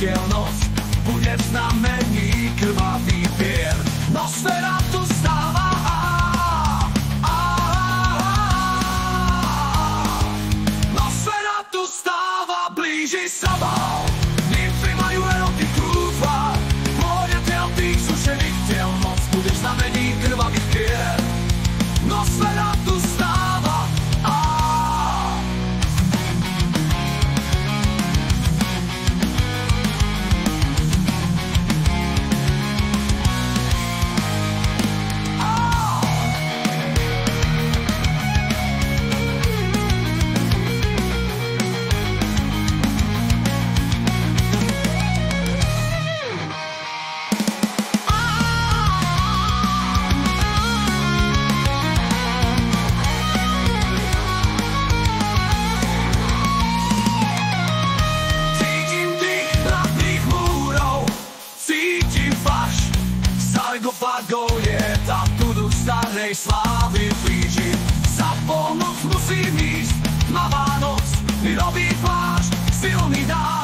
neviditeľnosť bude v znamení krvavý pier. Nosferatu stáva, Nosferatu stáva, blíži sa bál. Nymfy majú erotiku tvár, poňateľ tých sú neviditeľnosť bude v znamení krvavý pier. Nosferatu stáva, sarkofágov je tá tu duch starej slávy blíži. Za polnoc musím ísť, tmavá noc mi robí plášť, silný dá.